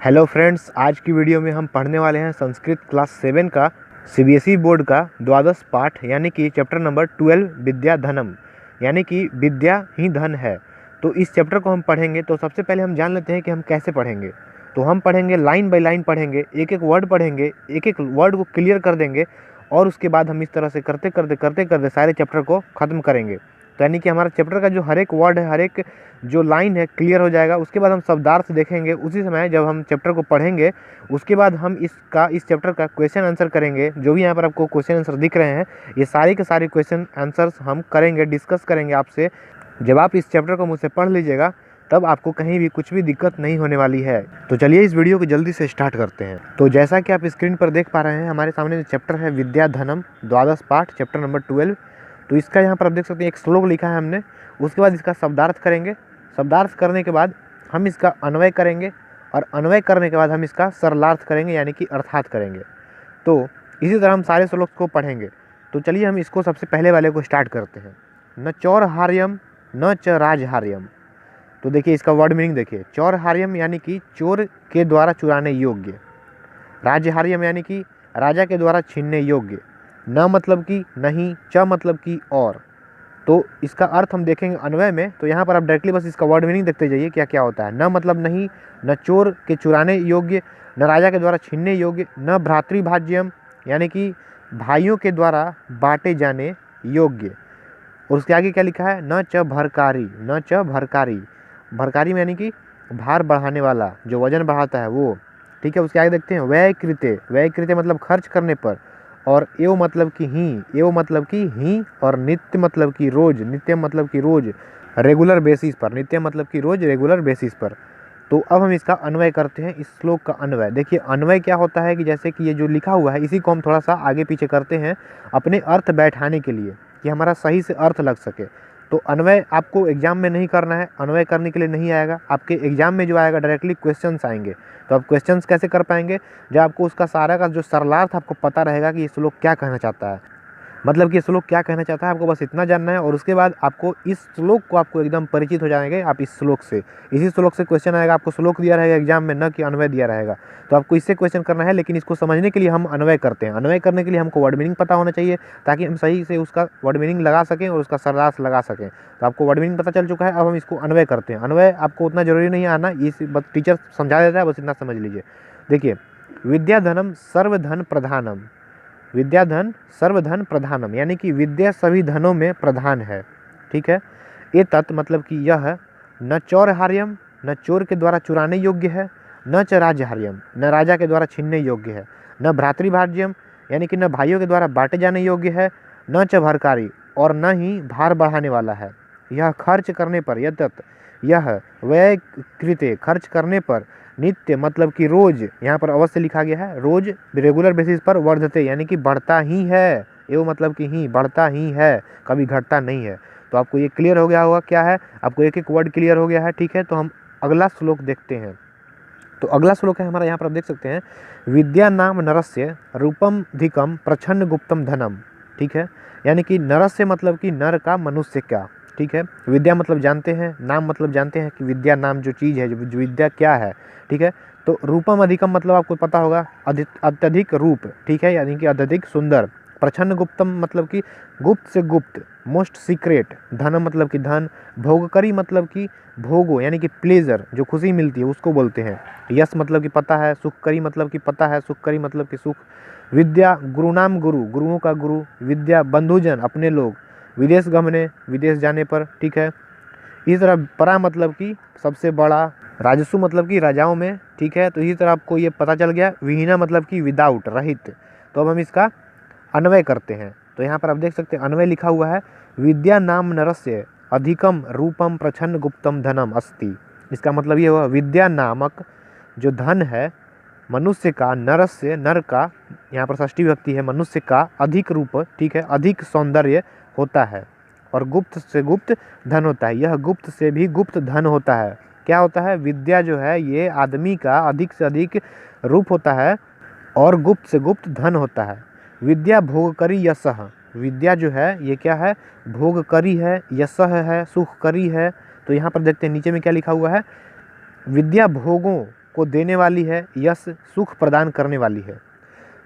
Hello friends, आज की video में हम पढ़ने वाले हैं संस्कृत क्लास 7 का सीबीएसई बोर्ड का द्वादश पाठ यानी कि चैप्टर नंबर 12 विद्या धनम यानी कि विद्या ही धन है। तो इस चैप्टर को हम पढ़ेंगे। तो सबसे पहले हम जान लेते हैं कि हम कैसे पढ़ेंगे। तो हम पढ़ेंगे लाइन बाय लाइन पढ़ेंगे, एक एक वर्ड पढ़ेंगे, एक एक वर्ड को क्लियर कर देंगे और उसके बाद हम इस तरह से करते करते सारे चैप्टर को ख़त्म करेंगे। तो यानी कि हमारा चैप्टर का जो हर एक वर्ड है, हर एक जो लाइन है क्लियर हो जाएगा। उसके बाद हम शब्दार्थ देखेंगे। उसी समय जब हम चैप्टर को पढ़ेंगे उसके बाद हम इस चैप्टर का क्वेश्चन आंसर करेंगे। जो भी यहाँ पर आपको क्वेश्चन आंसर दिख रहे हैं, ये सारे के सारे क्वेश्चन आंसर्स हम करेंगे, डिस्कस करेंगे आपसे। जब आप इस चैप्टर को मुझसे पढ़ लीजिएगा तब आपको कहीं भी कुछ भी दिक्कत नहीं होने वाली है। तो चलिए इस वीडियो को जल्दी से स्टार्ट करते हैं। तो जैसा कि आप स्क्रीन पर देख पा रहे हैं, हमारे सामने जो चैप्टर है विद्या धनम द्वादश पाठ चैप्टर नंबर 12। तो इसका यहाँ पर आप देख सकते हैं एक श्लोक लिखा है हमने। उसके बाद इसका शब्दार्थ करेंगे। शब्दार्थ करने के बाद हम इसका अन्वय करेंगे और अन्वय करने के बाद हम इसका सरलार्थ करेंगे यानी कि अर्थात करेंगे। तो इसी तरह हम सारे श्लोक को पढ़ेंगे। तो चलिए हम इसको सबसे पहले वाले को स्टार्ट करते हैं। न चौरहार्यम न च राजहार्यम। तो देखिए इसका वर्ड मीनिंग देखिए। चौरहार्यम यानी कि चोर के द्वारा चुराने योग्य, राजहार्यम यानी कि राजा के द्वारा छीनने योग्य, न मतलब कि नहीं, च मतलब कि और। तो इसका अर्थ हम देखेंगे अन्वय में। तो यहाँ पर आप डायरेक्टली बस इसका वर्ड मीनिंग देखते जाइए क्या क्या होता है। न मतलब नहीं, न चोर के चुराने योग्य, न राजा के द्वारा छीनने योग्य, न भ्रातृभाज्यम यानी कि भाइयों के द्वारा बांटे जाने योग्य। और उसके आगे क्या लिखा है, न च भरकारी, न च भरकारी। भरकारी में यानी कि भार बढ़ाने वाला, जो वजन बढ़ाता है वो। ठीक है, उसके आगे देखते हैं व्यय कृत्य। व्यय कृत्य मतलब खर्च करने पर। और एव मतलब कि ही, एव मतलब कि ही। और नित्य मतलब कि रोज, नित्य मतलब कि रोज, रेगुलर बेसिस पर। नित्य मतलब कि रोज, रेगुलर बेसिस पर। तो अब हम इसका अन्वय करते हैं, इस श्लोक का अन्वय। देखिए अन्वय क्या होता है कि जैसे कि ये जो लिखा हुआ है इसी को हम थोड़ा सा आगे पीछे करते हैं अपने अर्थ बैठाने के लिए, कि हमारा सही से अर्थ लग सके। तो अन्वय आपको एग्जाम में नहीं करना है, अन्वय करने के लिए नहीं आएगा। आपके एग्जाम में जो आएगा डायरेक्टली क्वेश्चंस आएंगे। तो आप क्वेश्चंस कैसे कर पाएंगे, जब आपको उसका सारा का जो सरलार्थ आपको पता रहेगा कि ये श्लोक क्या कहना चाहता है। मतलब कि ये श्लोक क्या कहना चाहता है, आपको बस इतना जानना है। और उसके बाद आपको इस श्लोक को आपको एकदम परिचित हो जाएंगे आप इस श्लोक से। इसी श्लोक से क्वेश्चन आएगा, आपको श्लोक दिया रहेगा एग्जाम में, न कि अन्वय दिया रहेगा। तो आपको इससे क्वेश्चन करना है, लेकिन इसको समझने के लिए हम अन्वय करते हैं। अन्वय करने के लिए हमको वर्ड मीनिंग पता होना चाहिए ताकि हम सही से उसका वर्ड मीनिंग लगा सकें और उसका सरलार्थ लगा सकें। तो आपको वर्ड मीनिंग पता चल चुका है, अब हम इसको अन्वय करते हैं। अन्वय आपको उतना जरूरी नहीं आना, ये बस टीचर समझा देता है, बस इतना समझ लीजिए। देखिए विद्या धनम सर्वधन प्रधानम। विद्या धन सर्वधन प्रधानम यानी कि विद्या सभी धनों में प्रधान है। ठीक है, ये तत् मतलब कि यह न चौरहार्यम, न चोर के द्वारा चुराने योग्य है, न च राजहार्यम, न राजा के द्वारा छीनने योग्य है, न भ्रातृभाज्यम यानी कि न भाइयों के द्वारा बांटे जाने योग्य है, न च भरकारी और न ही भार बढ़ाने वाला है। यह खर्च करने पर, यह व्यय कृत्य खर्च करने पर, नित्य मतलब कि रोज, यहाँ पर अवश्य लिखा गया है, रोज रेगुलर बेसिस पर वर्धते यानी कि बढ़ता ही है। एवं मतलब कि ही, बढ़ता ही है, कभी घटता नहीं है। तो आपको ये क्लियर हो गया होगा क्या है, आपको एक एक वर्ड क्लियर हो गया है। ठीक है, तो हम अगला श्लोक देखते हैं। तो अगला श्लोक है हमारा, यहाँ पर आप देख सकते हैं विद्या नाम नरस्य रूपम धिकम प्रच्छन्न गुप्तम धनम। ठीक है, यानी कि नरस्य मतलब कि नर का, मनुष्य का। ठीक है, विद्या मतलब जानते हैं, नाम मतलब जानते हैं कि विद्या नाम जो चीज़ है, जो विद्या क्या है। ठीक है, तो रूपम अधिकम मतलब आपको पता होगा अत्यधिक रूप। ठीक है, यानी कि अत्यधिक सुंदर। प्रच्छन्न गुप्तम मतलब कि गुप्त से गुप्त, मोस्ट सीक्रेट। धनम मतलब कि धन। भोगकरी मतलब कि भोगो यानी कि प्लेजर, जो खुशी मिलती है उसको बोलते हैं। यश मतलब कि पता है। सुखकरी मतलब कि पता है। सुखकरी मतलब कि सुख। विद्या गुरुनाम गुरु, गुरुओं का गुरु। विद्या बंधुजन अपने लोग। विदेश गमने विदेश जाने पर। ठीक है, इस तरह परा मतलब कि सबसे बड़ा। राजसु मतलब कि राजाओं में। ठीक है, तो इसी तरह आपको ये पता चल गया। विहीना मतलब कि विदाउट, रहित। तो अब हम इसका अन्वय करते हैं। तो यहाँ पर आप देख सकते हैं अन्वय लिखा हुआ है विद्या नाम नरस्य अधिकम रूपम प्रच्छन्न गुप्तम धनम अस्ति। इसका मतलब ये हुआ विद्या नामक जो धन है मनुष्य का, नरस्य नर का, यहाँ पर षष्ठी विभक्ति है, मनुष्य का अधिक रूप। ठीक है, अधिक सौंदर्य होता है और गुप्त से गुप्त धन होता है। यह गुप्त से भी गुप्त धन होता है। क्या होता है, विद्या जो है ये आदमी का अधिक से अधिक रूप होता है और गुप्त से गुप्त धन होता है। विद्या भोगकरी यशः, विद्या जो है ये क्या है, भोगकरी है, यशः है, सुखकरी है। तो यहाँ पर देखते हैं नीचे में क्या लिखा हुआ है, विद्या भोगों को देने वाली है, यश सुख प्रदान करने वाली है।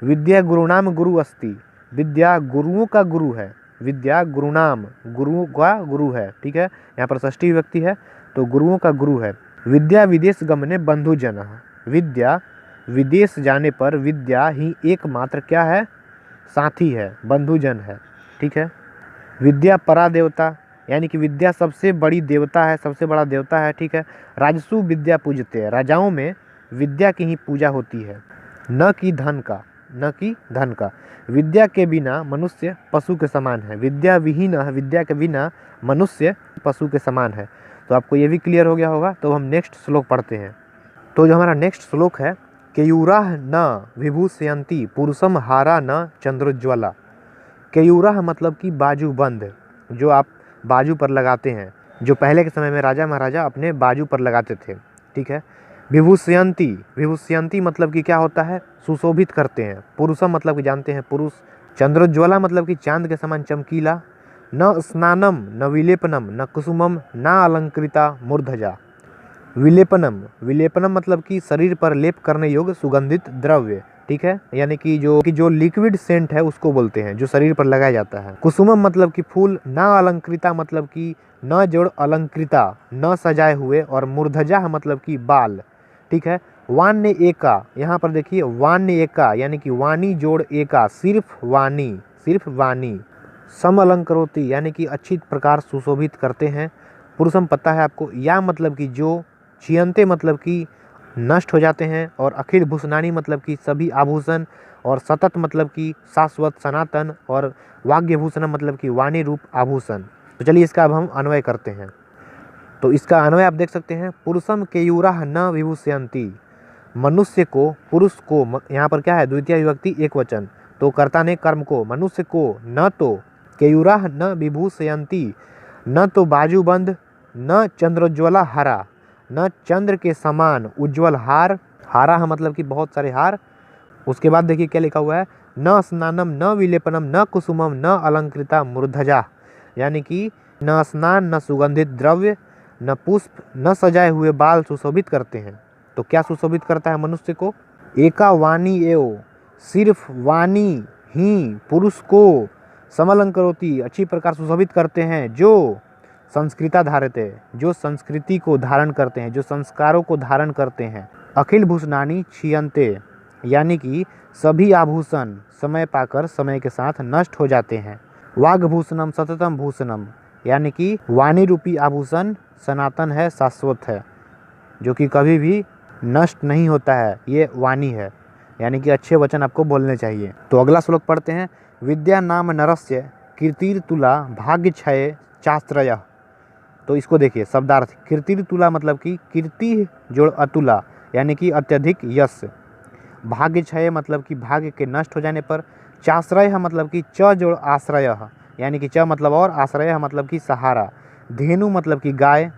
विद्या गुरुनाम गुरु अस्ति, विद्या गुरुओं का गुरु है, विद्या गुरुनाम गुरुओं का गुरु है, ठीक है। यहाँ पर षष्ठी विभक्ति है तो गुरुओं का गुरु है। विद्या विदेश गमने बंधु जन, विद्या विदेश जाने पर विद्या ही एकमात्र क्या है, साथी है, बंधुजन है, ठीक है। विद्या परा देवता, यानी कि विद्या सबसे बड़ी देवता है, सबसे बड़ा देवता है, ठीक है। राजसु विद्या पूजते हैं, राजाओं में विद्या की ही पूजा होती है, न कि धन का, न कि धन का। विद्या के बिना मनुष्य पशु के समान है, विद्या विहीन, विद्या के बिना मनुष्य पशु के समान है। तो आपको ये भी क्लियर हो गया होगा। तो हम नेक्स्ट श्लोक पढ़ते हैं। तो जो हमारा नेक्स्ट श्लोक है, केयूराह न विभूषयंती पुरुषम हारा न चंद्रोज्ज्वला। केयूराह मतलब कि बाजूबंद, जो आप बाजू पर लगाते हैं, जो पहले के समय में राजा महाराजा अपने बाजू पर लगाते थे, ठीक है। विभूषयंती, विभूषयंती मतलब कि क्या होता है, सुशोभित करते हैं। पुरुषम मतलब कि जानते हैं पुरुष। चंद्रोज्ज्वला मतलब कि चांद के समान चमकीला। न स्नानम न विलेपनम न कुसुमम न अलंकृता मूर्धजा। विलेपनम, विलेपनम मतलब कि शरीर पर लेप करने योग्य सुगंधित द्रव्य, ठीक है, यानी कि जो लिक्विड सेंट है उसको बोलते हैं, जो शरीर पर लगाया जाता है। कुसुमम मतलब कि फूल। न अलंकृता मतलब कि न जोड़ अलंकृता, न सजाए हुए। और मूर्धजा मतलब कि बाल, ठीक है। वाण्य एका, यहाँ पर देखिए वाण्य एका यानी कि वाणी जोड़ एका, सिर्फ वाणी, सिर्फ वाणी। सम अलंकरोति यानी कि अच्छी प्रकार सुशोभित करते हैं। पुरुषम पता है आपको, या मतलब कि जो, छियंते मतलब कि नष्ट हो जाते हैं। और अखिल भूषणानी मतलब कि सभी आभूषण। और सतत मतलब कि शाश्वत सनातन। और वाग्यभूषण मतलब कि वाणी रूप आभूषण। तो चलिए इसका अब हम अन्वय करते हैं। तो इसका अन्वय आप देख सकते हैं, पुरुषम केयूराह न विभूषयंती, मनुष्य को, पुरुष को, यहाँ पर क्या है, द्वितीय विभक्ति एक वचन, तो कर्ता ने कर्म को, मनुष्य को न तो केयूराह न विभूषयंती, न तो बाजूबंद, न चंद्रोज्ज्वला हारा, न चंद्र के समान उज्ज्वल हार। हारा मतलब कि बहुत सारे हार। उसके बाद देखिए क्या लिखा हुआ है, न स्नानम न विलेपनम न कुसुमम न अलंकृता मूर्धजा, यानी कि न स्नान, न सुगंधित द्रव्य, न पुष्प, न सजाए हुए बाल सुशोभित करते हैं। तो क्या सुशोभित करता है मनुष्य को, एका वाणी एव, सिर्फ वाणी ही पुरुष को, समलंकरोति अच्छी प्रकार सुशोभित करते हैं, जो संस्कृता धारते, जो संस्कृति को धारण करते हैं, जो संस्कारों को धारण करते हैं। अखिल भूषणानी छियंते, यानी कि सभी आभूषण समय पाकर समय के साथ नष्ट हो जाते हैं। वाग्भूषणम सततम भूषणम, यानी कि वाणी रूपी आभूषण सनातन है, शाश्वत है, जो कि कभी भी नष्ट नहीं होता है, ये वाणी है, यानी कि अच्छे वचन आपको बोलने चाहिए। तो अगला श्लोक पढ़ते हैं। विद्या नाम नरस्य कीर्तिर्तुला भाग्य क्षय चास्त्रय। तो इसको देखिए शब्दार्थ, कीर्तिर्तुला मतलब कि कीर्ति जोड़ अतुला, यानी कि अत्यधिक यश। भाग्य क्षय मतलब कि भाग्य के नष्ट हो जाने पर। चाश्रय मतलब कि च जोड़ आश्रय, यानी कि च मतलब और, आश्रय मतलब कि सहारा। धेनु मतलब कि गाय।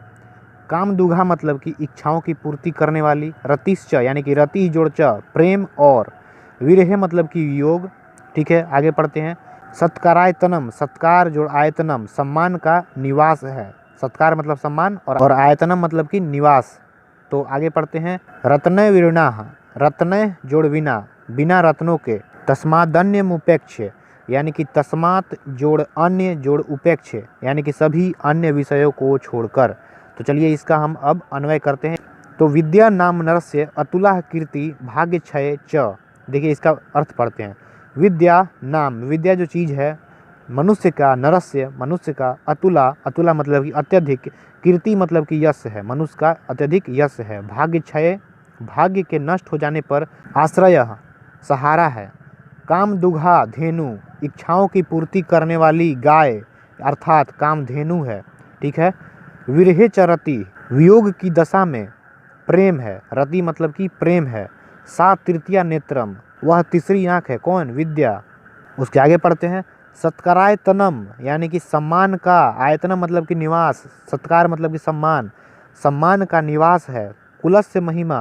कामदुघा मतलब कि इच्छाओं की पूर्ति करने वाली। रतिश्च यानी कि रति जोड़ च प्रेम और। विरह मतलब कि योग, ठीक है। आगे पढ़ते हैं। सत्कारायतनम, सत्कार जोड़ आयतनम सम्मान का निवास है। सत्कार मतलब सम्मान और आयतनम मतलब कि निवास। तो आगे पढ़ते हैं। रत्नय विरुणाह, रत्नय जोड़ बिना, बिना रत्नों के। तस्मादन्य मुपेक्ष, यानी कि तस्मात जोड़ अन्य जोड़ उपेक्ष, यानी कि सभी अन्य विषयों को छोड़कर। तो चलिए इसका हम अब अन्वय करते हैं। तो विद्या नाम नरस्य अतुला कीर्ति भाग्य क्षय च। देखिए इसका अर्थ पढ़ते हैं। विद्या नाम, विद्या जो चीज़ है, मनुष्य का, नरस्य मनुष्य का, अतुला, अतुला मतलब कि अत्यधिक, कीर्ति मतलब कि यश है, मनुष्य का अत्यधिक यश है। भाग्य क्षय, भाग्य के नष्ट हो जाने पर। आश्रय सहारा है। कामदुघा धेनु, इच्छाओं की पूर्ति करने वाली गाय अर्थात कामधेनु है, ठीक है। विरहे च रति, वियोग की दशा में प्रेम है, रति मतलब कि प्रेम है। सा तृतीया नेत्रम, वह तीसरी आँख है, कौन, विद्या। उसके आगे पढ़ते हैं। सत्कारायतनम यानी कि सम्मान का, आयतनम मतलब कि निवास, सत्कार मतलब कि सम्मान, सम्मान का निवास है। कुलस्य महिमा,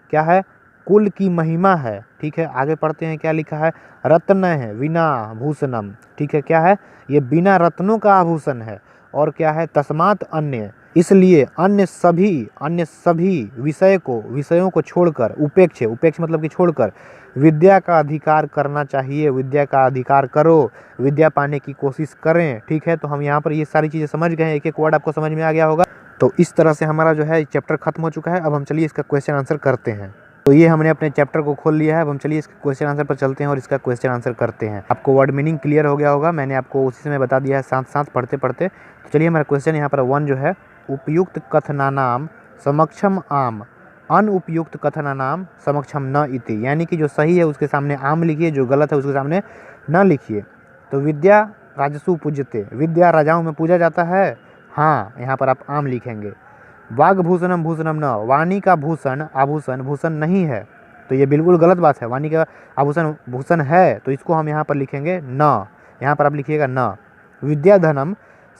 क्या है, कुल की महिमा है, ठीक है। आगे पढ़ते हैं क्या लिखा है। रत्न है विना भूषणम, ठीक है, क्या है, ये बिना रत्नों का आभूषण है। और क्या है, तस्मात अन्य, इसलिए अन्य सभी विषयों को छोड़कर, उपेक्ष मतलब कि छोड़कर, विद्या का अधिकार करना चाहिए। विद्या का अधिकार करो, विद्या पाने की कोशिश करें। ठीक है, तो हम यहाँ पर ये सारी चीज़ें समझ गए हैं, एक एक वर्ड आपको समझ में आ गया होगा। तो इस तरह से हमारा जो है चैप्टर खत्म हो चुका है। अब हम चलिए इसका क्वेश्चन आंसर करते हैं। तो ये हमने अपने चैप्टर को खोल लिया है। अब हम चलिए इसके क्वेश्चन आंसर पर चलते हैं और इसका क्वेश्चन आंसर करते हैं। आपको वर्ड मीनिंग क्लियर हो गया होगा, मैंने आपको उसी समय बता दिया है साथ साथ पढ़ते पढ़ते। तो चलिए हमारा क्वेश्चन यहाँ पर 1 जो है, उपयुक्त कथनानाम समक्षम आम, अनुपयुक्त कथनानाम समक्षम न इति, यानी कि जो सही है उसके सामने आम लिखिए, जो गलत है उसके सामने न लिखिए। तो विद्या राजसु पूज्यते, विद्या राजाओं में पूजा जाता है, हाँ यहाँ पर आप आम लिखेंगे। वाग्भूषणम भूषणम न, वाणी का भूषण आभूषण भूषण नहीं है, तो ये बिल्कुल गलत बात है। वाणी का आभूषण भूषण है, तो इसको हम यहाँ पर लिखेंगे न, यहाँ पर आप लिखिएगा न। विद्याधनम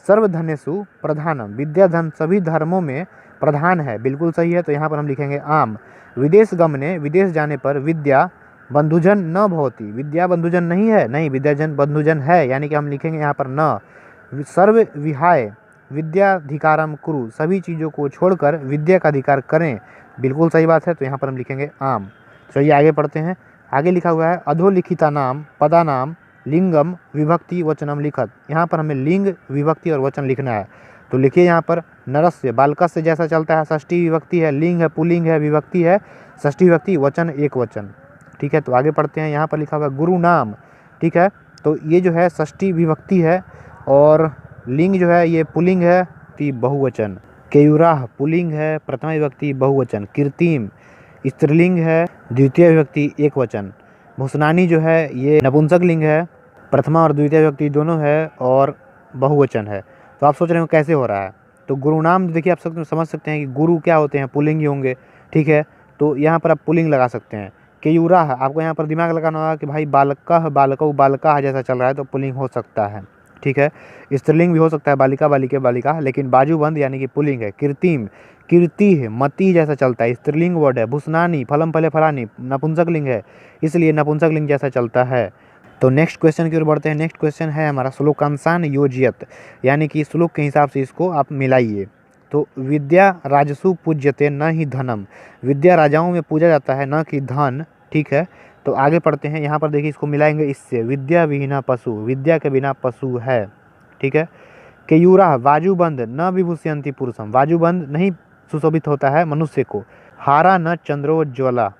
सर्वधनेषु प्रधानम, विद्याधन सभी धर्मों में प्रधान है, बिल्कुल सही है, तो यहाँ पर हम लिखेंगे आम। विदेश गमने, विदेश जाने पर विद्या बंधुजन न भवति, विद्या बंधुजन नहीं है, नहीं विद्याजन बंधुजन है, यानी कि हम लिखेंगे यहाँ पर न। सर्व विहाय विद्याधिकारम कुरु, सभी चीज़ों को छोड़कर विद्या का अधिकार करें, बिल्कुल सही बात है, तो यहाँ पर हम लिखेंगे आम। चलिए आगे पढ़ते हैं। आगे लिखा हुआ है अधोलिखिता नाम पदा नाम लिंगम विभक्ति वचनम लिखत, यहाँ पर हमें लिंग विभक्ति और वचन लिखना है। तो लिखिए यहाँ पर नरस्य बालकस्य जैसा चलता है, षष्ठी विभक्ति है, लिंग है, पुल्लिंग है, विभक्ति है, षष्ठी विभक्ति, वचन एक वचन। ठीक है, तो आगे पढ़ते हैं। यहाँ पर लिखा हुआ है गुरु नाम, ठीक है, तो ये जो है षष्ठी विभक्ति है और लिंग जो है ये पुल्लिंग है, तो बहुवचन। केयूराह पुल्लिंग है, प्रथमा विभक्ति बहुवचन। कीर्तिम स्त्रीलिंग है, द्वितीय विभक्ति एक वचन। भूषणानी जो है ये नपुंसक लिंग है, प्रथमा और द्वितीय विभक्ति दोनों है और बहुवचन है। तो आप सोच रहे हो कैसे हो रहा है, तो गुरु नाम देखिए आप समझ सकते हैं कि गुरु क्या होते हैं, पुल्लिंग ही होंगे। ठीक है, तो यहाँ पर आप पुल्लिंग लगा सकते हैं। केयूराह आपको यहाँ पर दिमाग लगाना होगा कि भाई बालकः बालकौ बालका जैसा चल रहा है तो पुल्लिंग हो सकता है। ठीक है, स्त्रीलिंग भी हो सकता है, बालिका बालिके बालिका, लेकिन बाजूबंद यानी कि पुल्लिंग है। कीर्तिम कीर्ति है, मति जैसा चलता है, स्त्रीलिंग वर्ड है। भूषणानी फलम फले फलानी नपुंसक लिंग है, इसलिए नपुंसक लिंग जैसा चलता है। तो नेक्स्ट क्वेश्चन की ओर बढ़ते हैं। नेक्स्ट क्वेश्चन है हमारा श्लोकांशान योजियत, यानी कि श्लोक के हिसाब से इसको आप मिलाइए। तो विद्या राजसु पूज्यते न ही धनम, विद्या राजाओं में पूजा जाता है न कि धन। ठीक है, तो आगे पढ़ते हैं। यहाँ पर देखिए इसको मिलाएंगे इससे, विद्या विहीना पशु, विद्या के बिना पशु है। ठीक है, केयूरा वाजुबंद न विभूषयंती पुरुषम, वाजुबंद नहीं सुशोभित होता है मनुष्य को। हारा न चंद्रोज्ज्वला,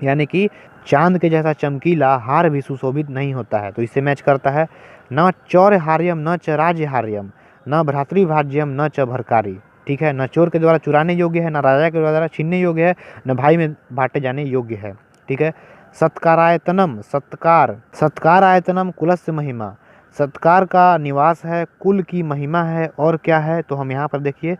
यानी कि चांद के जैसा चमकीला हार भी सुशोभित नहीं होता है, तो इससे मैच करता है। न चौर्यहार्यम न च राज्यहार्यम, न भ्रातृभाज्यम न च भरकारी। ठीक है, न चोर के द्वारा चुराने योग्य है, न राजा के द्वारा छीनने योग्य है, न भाई में बांटे जाने योग्य है। ठीक है, सत्कारायतनम सत्कार आयतनम कुलस्य महिमा, सत्कार का निवास है, कुल की महिमा है, और क्या है तो हम यहाँ पर देखिए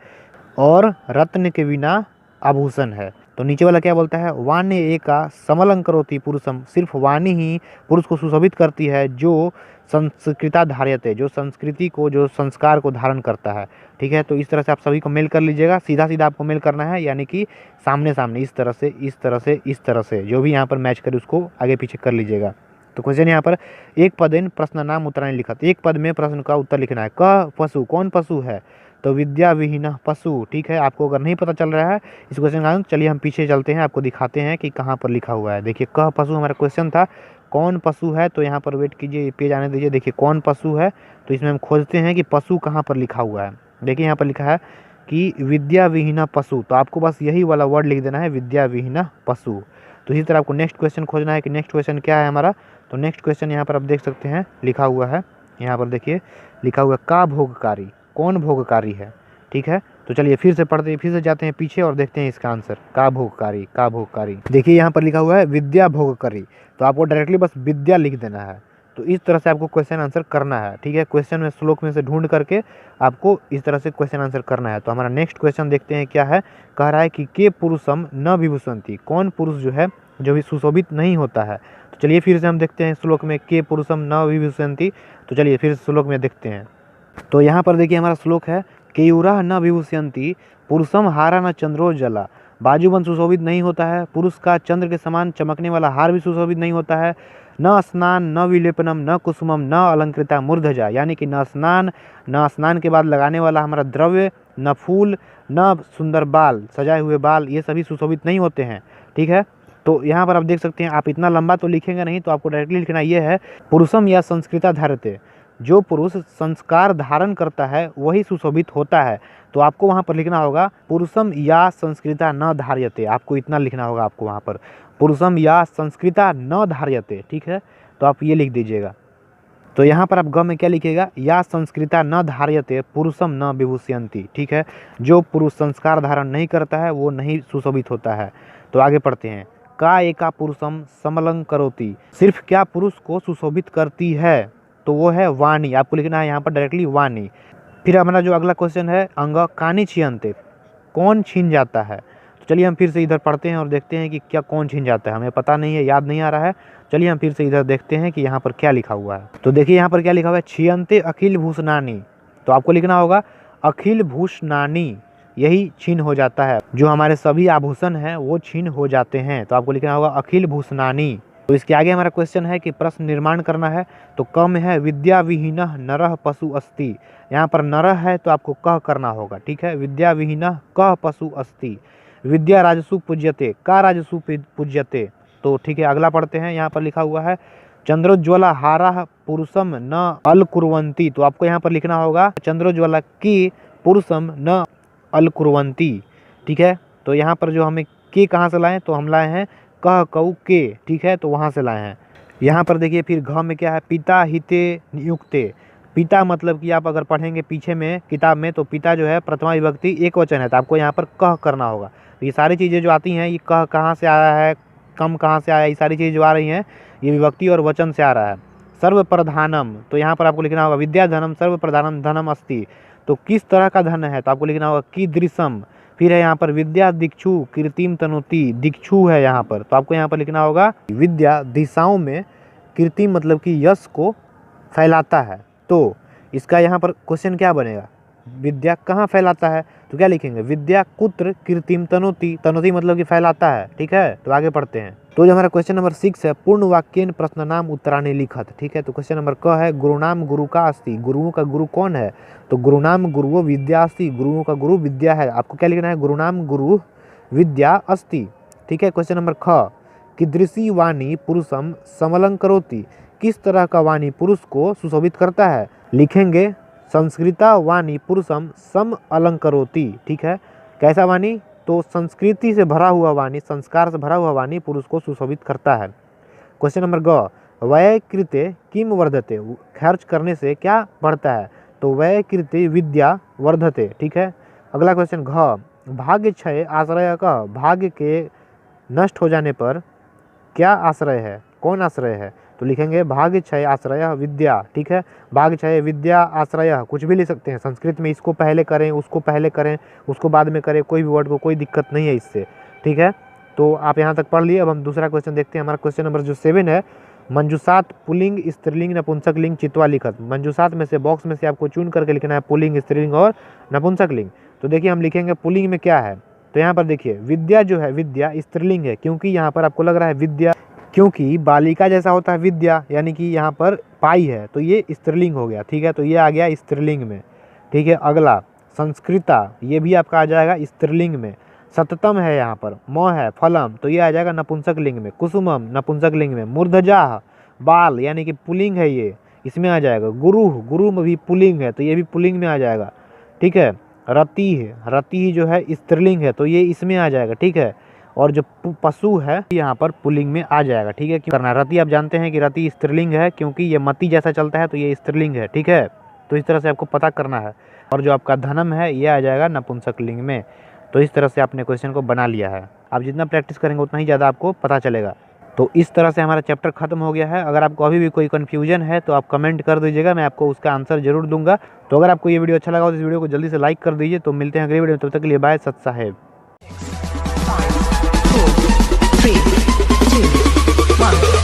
और रत्न के बिना आभूषण है। तो नीचे वाला क्या बोलता है, वाण्य एका समलंकरोति पुरुषम, सिर्फ वाणी ही पुरुष को सुशोभित करती है जो संस्कृता धार्यते, जो संस्कृति को जो संस्कार को धारण करता है। ठीक है, तो इस तरह से आप सभी को मेल कर लीजिएगा, सीधा सीधा आपको मेल करना है, यानी कि सामने सामने इस तरह से इस तरह से इस तरह से, जो भी यहाँ पर मैच करे उसको आगे पीछे कर लीजिएगा। तो क्वेश्चन यहाँ पर एक पदेन प्रश्न नाम उत्तराणी लिखत, एक पद में प्रश्न का उत्तर लिखना है। क पशु, कौन पशु है, तो विद्या विहीन पशु। ठीक है, आपको अगर नहीं पता चल रहा है इस क्वेश्चन का, चलिए हम पीछे चलते हैं, आपको दिखाते हैं कि कहाँ पर लिखा हुआ है। देखिए कह पशु हमारा क्वेश्चन था, कौन पशु है, तो यहाँ पर वेट कीजिए, पेज आने दीजिए। देखिए कौन पशु है, तो इसमें हम खोजते हैं कि पशु कहाँ पर लिखा हुआ है। देखिए यहाँ पर लिखा है कि विद्या विहीन पशु, तो आपको बस यही वाला वर्ड लिख देना है, विद्या विहीन पशु। तो इसी तरह आपको नेक्स्ट क्वेश्चन खोजना है कि नेक्स्ट क्वेश्चन क्या है हमारा। तो नेक्स्ट क्वेश्चन यहाँ पर आप देख सकते हैं लिखा हुआ है, यहाँ पर देखिए लिखा हुआ है का भोगकारी, कौन भोगकारी है। ठीक है, तो चलिए फिर से पढ़ते, फिर से जाते हैं पीछे और देखते हैं इसका आंसर। का भोगकारी, का भोगकारी, देखिए यहाँ पर लिखा हुआ है विद्या भोगकारी, तो आपको डायरेक्टली बस विद्या लिख देना है। तो इस तरह से आपको क्वेश्चन आंसर करना है। ठीक है, क्वेश्चन में श्लोक में से ढूंढ करके आपको इस तरह से क्वेश्चन आंसर करना है। तो हमारा नेक्स्ट क्वेश्चन देखते हैं क्या है। कह रहा है कि के पुरुषम न विभूषंती, कौन पुरुष जो है जो भी सुशोभित नहीं होता है। तो चलिए फिर से हम देखते हैं श्लोक में के पुरुषम न विभूषंती, तो चलिए फिर श्लोक में देखते हैं। तो यहाँ पर देखिए हमारा श्लोक है केयूरा न विभूषयंती पुरुषम हारा न चंद्रोज्ज्वला, बाजूबंद सुशोभित नहीं होता है, पुरुष का चंद्र के समान चमकने वाला हार भी सुशोभित नहीं होता है। न स्नान न विलेपनम न कुसुमम न अलंकृता मूर्धजा, यानी कि न स्नान के बाद लगाने वाला हमारा द्रव्य न फूल, न सुंदर बाल, सजाए हुए बाल, ये सभी सुशोभित नहीं होते हैं। ठीक है, तो यहाँ पर आप देख सकते हैं, आप इतना लंबा तो लिखेंगे नहीं, तो आपको डायरेक्टली लिखना ये है, पुरुषम या संस्कृता धारते, जो पुरुष संस्कार धारण करता है वही सुशोभित होता है। तो आपको वहाँ पर लिखना होगा पुरुषम या संस्कृता न धार्यते, आपको इतना लिखना होगा आपको वहाँ पर, पुरुषम या संस्कृता न धार्यते। ठीक है, तो आप ये लिख दीजिएगा। तो यहाँ पर आप ग में क्या लिखिएगा, या संस्कृता न धार्यते पुरुषम न विभूषयन्ति। ठीक है, जो पुरुष संस्कार धारण नहीं करता है वो नहीं सुशोभित होता है। तो आगे पढ़ते हैं, का एका पुरुषम समलंकरोति, सिर्फ क्या पुरुष को सुशोभित करती है, तो वो है वाणी। आपको लिखना है यहाँ पर डायरेक्टली वाणी। फिर हमारा जो अगला क्वेश्चन है, अंग कानि छियन्ते, कौन छीन जाता है। तो चलिए हम फिर से इधर पढ़ते हैं और देखते हैं कि क्या कौन छीन जाता है, हमें पता नहीं है, याद नहीं आ रहा है। चलिए हम फिर से इधर देखते हैं कि यहाँ पर क्या लिखा हुआ है। तो देखिए यहाँ पर क्या लिखा हुआ है, छियन्ते अखिल भूषणानि, तो आपको लिखना होगा अखिल भूषणानि, यही छीन हो जाता है, जो हमारे सभी आभूषण हैं वो छीन हो जाते हैं। तो आपको लिखना होगा अखिल भूषणानि। तो इसके आगे हमारा क्वेश्चन है कि प्रश्न निर्माण करना है। तो क में है विद्या विहीनः नरः पशु अस्ति, यहाँ पर नरः है तो आपको कह करना होगा। ठीक है, विद्या विहीनः कः पशु अस्ति, विद्या राजसु पूज्यते, का राजसु पूज्यते। तो ठीक है, अगला पढ़ते हैं। यहाँ पर लिखा हुआ है चंद्रोज्ज्वला हारा पुरुषम न अलकुर्वन्ति, तो आपको यहाँ पर लिखना होगा चंद्रोज्ज्वला की पुरुषम न अलकुर्वन्ति। ठीक है, तो यहाँ पर जो हमें के कहाँ से लाए, तो हम लाए हैं कह कऊ के। ठीक है, तो वहाँ से लाए हैं। यहाँ पर देखिए फिर घ में क्या है, पिता हिते नियुक्ते, पिता मतलब कि आप अगर पढ़ेंगे पीछे में किताब में, तो पिता जो है प्रथमा विभक्ति एक वचन है, तो आपको यहाँ पर कह करना होगा। तो ये सारी चीज़ें जो आती हैं, ये कह कहाँ से आया है, कम कहाँ से आया है, ये सारी चीज़ें जो आ रही हैं ये विभक्ति और वचन से आ रहा है। सर्व प्रधानम, तो यहाँ पर आपको लिखना होगा विद्या धनम सर्व प्रधानम धनम अस्ति, तो किस तरह का धन है, तो आपको लिखना होगा कीदृशम। फिर है यहाँ पर विद्या दीक्षु कीर्तिम तनोति, दीक्षु है यहाँ पर, तो आपको यहाँ पर लिखना होगा विद्या दिशाओं में कीर्ति मतलब कि यश को फैलाता है। तो इसका यहाँ पर क्वेश्चन क्या बनेगा, विद्या कहाँ फैलाता है, तो क्या लिखेंगे विद्या कुत्र कीर्तिम तनोति, तनोति मतलब कि फैलाता है। ठीक है, तो आगे पढ़ते हैं। तो जो हमारा क्वेश्चन नंबर 6 है, पूर्ण वाक्येन प्रश्न नाम उत्तराणि लिखत। ठीक है, तो क्वेश्चन नंबर क है, गुरुनाम गुरु का अस्ति, गुरुओं का गुरु कौन है, तो गुरुनाम गुरुओ विद्या अस्ति, गुरुओं का गुरु विद्या है। आपको क्या लिखना है, गुरुनाम गुरु विद्या अस्ति। ठीक है, क्वेश्चन नंबर ख, कीदृशी वाणी पुरुषम समलंकरोति, किस तरह का वाणी पुरुष को सुशोभित करता है, लिखेंगे संस्कृता वाणी पुरुषम सम अलंकरोति। ठीक है, कैसा वाणी, तो संस्कृति से भरा हुआ वाणी, संस्कार से भरा हुआ वाणी पुरुष को सुशोभित करता है। क्वेश्चन नंबर ग, व्यय कृते किम वर्धते, खर्च करने से क्या बढ़ता है, तो व्यय कृते विद्या वर्धते। ठीक है, अगला क्वेश्चन घ, भाग्य क्षय आश्रय का, भाग्य के नष्ट हो जाने पर क्या आश्रय है, कौन आश्रय है, तो लिखेंगे भाग्य क्षय आश्रय विद्या। ठीक है, भाग्य क्षय विद्या आश्रय कुछ भी लिख सकते हैं संस्कृत में, इसको पहले करें उसको पहले करें उसको बाद में करें, कोई भी वर्ड को कोई दिक्कत नहीं है इससे। ठीक है, तो आप यहाँ तक पढ़ लिए। अब हम दूसरा क्वेश्चन देखते हैं। हमारा क्वेश्चन नंबर जो 7 है, मंजूसात पुल्लिंग स्त्रीलिंग नपुंसक लिंग चित्वा लिखत, मंजूसात में से बॉक्स में से आपको चुन करके लिखना है पुल्लिंग स्त्रीलिंग और नपुंसक लिंग। तो देखिए हम लिखेंगे पुल्लिंग में क्या है, तो यहाँ पर देखिए विद्या जो है विद्या स्त्रीलिंग है, क्योंकि यहाँ पर आपको लग रहा है विद्या, क्योंकि बालिका जैसा होता है विद्या, यानी कि यहाँ पर पाई है तो ये स्त्रीलिंग हो गया। ठीक है, तो ये आ गया स्त्रीलिंग में। ठीक है, अगला संस्कृता, ये भी आपका आ जाएगा स्त्रीलिंग में। सततम है यहाँ पर, म है फलम, तो ये आ जाएगा नपुंसक लिंग में। कुसुमम नपुंसक लिंग में। मूर्धजाह बाल यानी कि पुल्लिंग है, ये इसमें आ जाएगा। गुरु, गुरु में भी पुल्लिंग है तो ये भी पुल्लिंग में आ जाएगा। ठीक है, रति, रति जो है स्त्रीलिंग है तो ये इसमें आ जाएगा। ठीक है, और जो पशु है यहाँ पर पुल्लिंग में आ जाएगा। ठीक है, क्यों करना, रति आप जानते हैं कि रति स्त्रीलिंग है, क्योंकि ये मति जैसा चलता है तो ये स्त्रीलिंग है। ठीक है, तो इस तरह से आपको पता करना है। और जो आपका धनम है ये आ जाएगा नपुंसक लिंग में। तो इस तरह से आपने क्वेश्चन को बना लिया है। आप जितना प्रैक्टिस करेंगे उतना ही ज़्यादा आपको पता चलेगा। तो इस तरह से हमारा चैप्टर खत्म हो गया है। अगर आपको अभी भी कोई कन्फ्यूजन है तो आप कमेंट कर दीजिएगा, मैं आपको उसका आंसर जरूर दूंगा। तो अगर आपको ये वीडियो अच्छा लगा तो इस वीडियो को जल्दी से लाइक कर दीजिए। तो मिलते हैं अगली वीडियो में, तब तक के लिए बाय, सत साहेब। 3, 2, 1